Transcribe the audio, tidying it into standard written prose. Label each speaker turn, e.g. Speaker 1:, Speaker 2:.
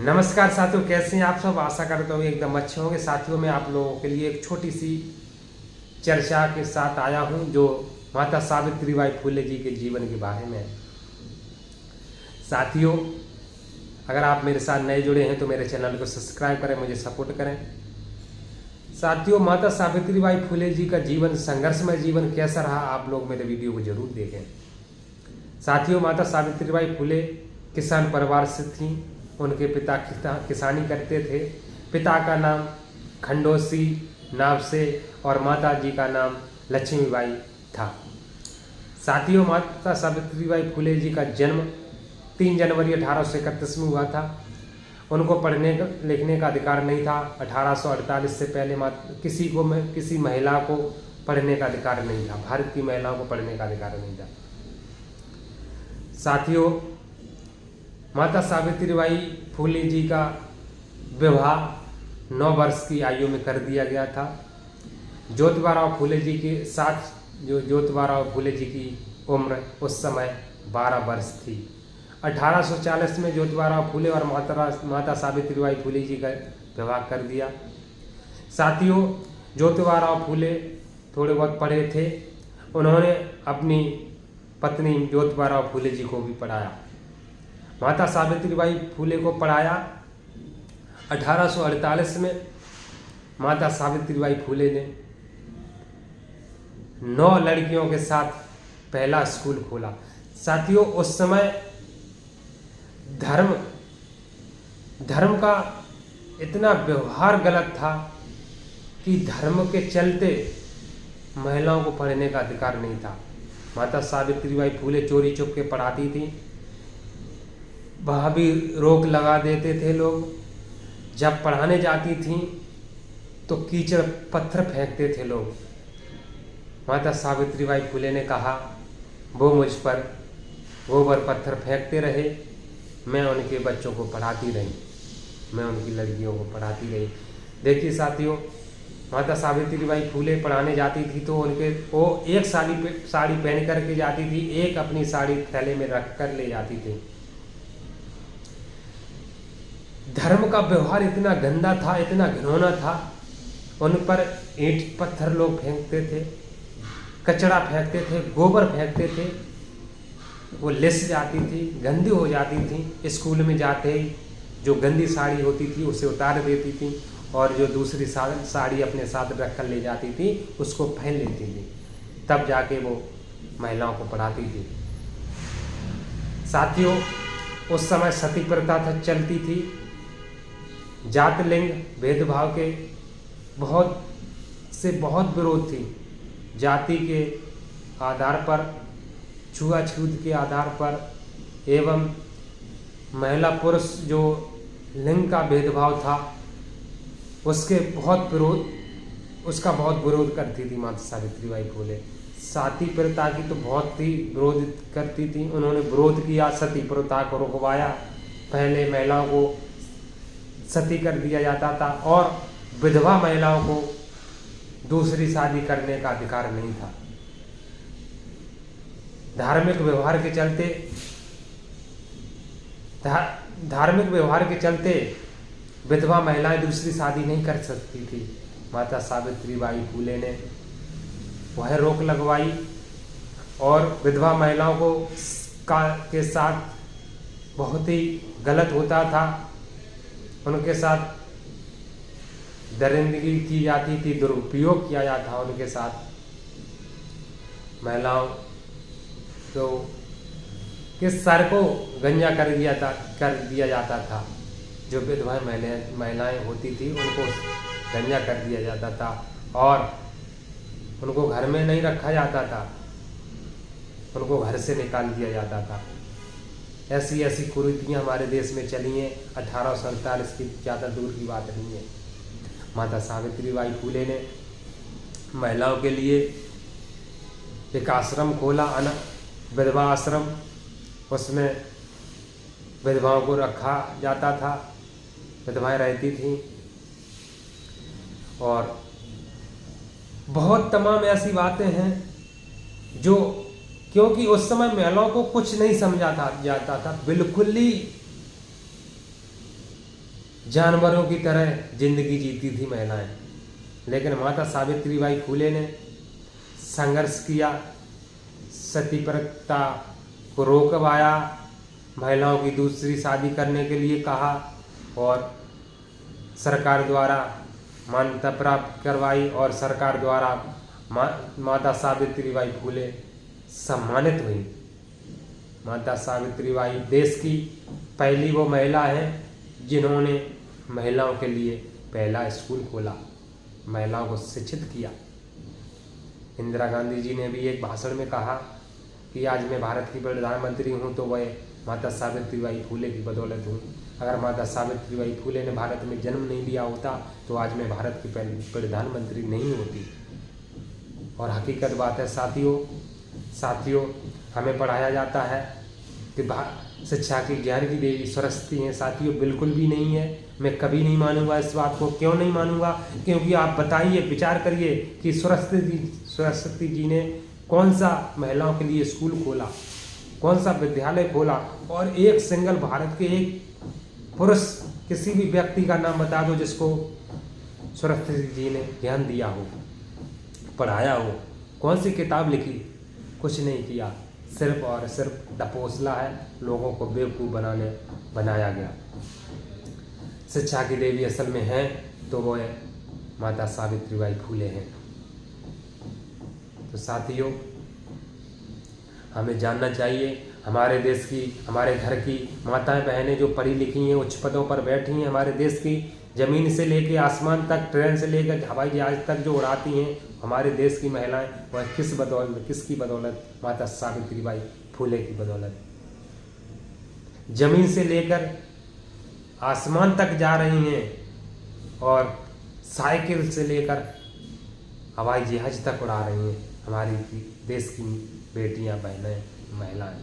Speaker 1: नमस्कार साथियों, कैसे हैं आप सब। आशा करता हूँ एकदम अच्छे होंगे। साथियों, मैं आप लोगों के लिए एक छोटी सी चर्चा के साथ आया हूँ जो माता सावित्रीबाई फुले जी के जीवन के बारे में है। साथियों, अगर आप मेरे साथ नए जुड़े हैं तो मेरे चैनल को सब्सक्राइब करें, मुझे सपोर्ट करें। साथियों, माता सावित्रीबाई फुले जी का जीवन, संघर्षमय जीवन कैसा रहा, आप लोग मेरे वीडियो को जरूर देखें। साथियों, माता सावित्रीबाई फुले किसान परिवार से थीं। उनके पिता किसानी करते थे। पिता का नाम खंडोसी नावसे और माता जी का नाम लक्ष्मीबाई था। साथियों, माता सावित्रीबाई फुले जी का जन्म 3 जनवरी 1831 में हुआ था। उनको पढ़ने लिखने का अधिकार नहीं था। 1848 से पहले किसी महिला को पढ़ने का अधिकार नहीं था। भारत की महिलाओं को पढ़ने का अधिकार नहीं था। साथियों, माता सावित्रीबाई फुले जी का विवाह 9 वर्ष की आयु में कर दिया गया था। ज्योतिबाराव फुले जी के साथ ज्योतिबाराव फुले जी की उम्र उस समय 12 वर्ष थी। 1840 में ज्योतिबाराव फुले और माता सावित्रीबाई फुले जी का विवाह कर दिया। साथियों, ज्योतिबाराव फुले थोड़े बहुत पढ़े थे। उन्होंने अपनी पत्नी ज्योतिबाराव फुले जी को भी पढ़ाया। माता सावित्रीबाई फुले को पढ़ाया। 1848 में माता सावित्रीबाई फुले ने 9 लड़कियों के साथ पहला स्कूल खोला। साथियों, उस समय धर्म का इतना व्यवहार गलत था कि धर्म के चलते महिलाओं को पढ़ने का अधिकार नहीं था। माता सावित्रीबाई फुले चोरी छुप के पढ़ाती थी। वहाँ भी रोक लगा देते थे लोग। जब पढ़ाने जाती थीं तो कीचड़ पत्थर फेंकते थे लोग। माता सावित्रीबाई फुले ने कहा, वो मुझ पर गोबर पत्थर फेंकते रहे, मैं उनके बच्चों को पढ़ाती रही, मैं उनकी लड़कियों को पढ़ाती रही। देखिए साथियों, माता सावित्रीबाई फुले पढ़ाने जाती थी तो वो एक साड़ी पहन करके जाती थी, एक अपनी साड़ी थैले में रख कर ले जाती थी। धर्म का व्यवहार इतना गंदा था, इतना घिनौना था। उन पर ईंट पत्थर लोग फेंकते थे, कचरा फेंकते थे, गोबर फेंकते थे। वो लिस जाती थी, गंदी हो जाती थी। स्कूल में जाते ही जो गंदी साड़ी होती थी उसे उतार देती थी और जो दूसरी साड़ी अपने साथ रख कर ले जाती थी उसको पहन लेती थी। तब जाके वो महिलाओं को पढ़ाती थी। साथियों, उस समय सती प्रथा चलती थी। जात लिंग भेदभाव के बहुत विरोध थी। जाति के आधार पर, छुआछूत के आधार पर एवं महिला पुरुष जो लिंग का भेदभाव था उसका बहुत विरोध करती थी माता सावित्रीबाई फुले। सती प्रथा की तो बहुत ही विरोध करती थी। उन्होंने विरोध किया, सती प्रथा को रुकवाया। पहले महिलाओं को सती कर दिया जाता था और विधवा महिलाओं को दूसरी शादी करने का अधिकार नहीं था। धार्मिक व्यवहार के चलते विधवा महिलाएं दूसरी शादी नहीं कर सकती थी। माता सावित्रीबाई फुले ने वह रोक लगवाई और विधवा महिलाओं के साथ बहुत ही गलत होता था। उनके साथ दरिंदगी की जाती थी, दुरुपयोग किया जाता था उनके साथ। महिलाओं तो के सर को गंजा कर दिया जाता था। जो विधवा महिलाएं होती थी उनको गंजा कर दिया जाता था और उनको घर में नहीं रखा जाता था, उनको घर से निकाल दिया जाता था। ऐसी कुरीतियाँ हमारे देश में चली हैं। 1847 की ज़्यादा दूर की बात नहीं है। माता सावित्रीबाई फुले ने महिलाओं के लिए एक आश्रम खोला, विधवा आश्रम। उसमें विधवाओं को रखा जाता था, विधवाएं रहती थीं और बहुत तमाम ऐसी बातें हैं जो, क्योंकि उस समय महिलाओं को कुछ नहीं समझा जाता था, बिल्कुल ही जानवरों की तरह जिंदगी जीती थी महिलाएं। लेकिन माता सावित्रीबाई फूले ने संघर्ष किया, सती प्रथा को रोकवाया, महिलाओं की दूसरी शादी करने के लिए कहा और सरकार द्वारा मान्यता प्राप्त करवाई और सरकार द्वारा माता सावित्रीबाई फूले सम्मानित हुई। माता सावित्रीबाई देश की पहली वो महिला है जिन्होंने महिलाओं के लिए पहला स्कूल खोला, महिलाओं को शिक्षित किया। इंदिरा गांधी जी ने भी एक भाषण में कहा कि आज मैं भारत की प्रधानमंत्री हूँ तो वह माता सावित्रीबाई फूले की बदौलत हूँ। अगर माता सावित्रीबाई फूले ने भारत में जन्म नहीं लिया होता तो आज मैं भारत की प्रधानमंत्री नहीं होती। और हकीकत बात है साथियों हमें पढ़ाया जाता है कि शिक्षा की ज्ञान की देवी सरस्वती हैं। साथियों बिल्कुल भी नहीं है। मैं कभी नहीं मानूंगा इस बात को। क्यों नहीं मानूंगा? क्योंकि आप बताइए, विचार करिए कि सरस्वती जी ने कौन सा महिलाओं के लिए स्कूल खोला, कौन सा विद्यालय खोला, और एक सिंगल भारत के एक पुरुष किसी भी व्यक्ति का नाम बता दो जिसको सरस्वती जी ने ज्ञान दिया हो, पढ़ाया हो। कौन सी किताब लिखी? कुछ नहीं किया। सिर्फ और सिर्फ डपोसला है, लोगों को बेवकूफ़ बनाया गया। शिक्षा की देवी असल में है तो वो है माता सावित्रीबाई फूले हैं। तो साथियों हमें जानना चाहिए, हमारे देश की, हमारे घर की माताएं बहनें जो पढ़ी लिखी हैं, उच्च पदों पर बैठी हैं, हमारे देश की ज़मीन से लेकर आसमान तक, ट्रेन से लेकर हवाई जहाज़ तक जो उड़ाती हैं, हमारे देश की महिलाएं, वह किसकी बदौलत? माता सावित्रीबाई फूले की बदौलत। ज़मीन से लेकर आसमान तक जा रही हैं और साइकिल से लेकर हवाई जहाज तक उड़ा रही हैं हमारी देश की बेटियां, बहनें, महिलाएं।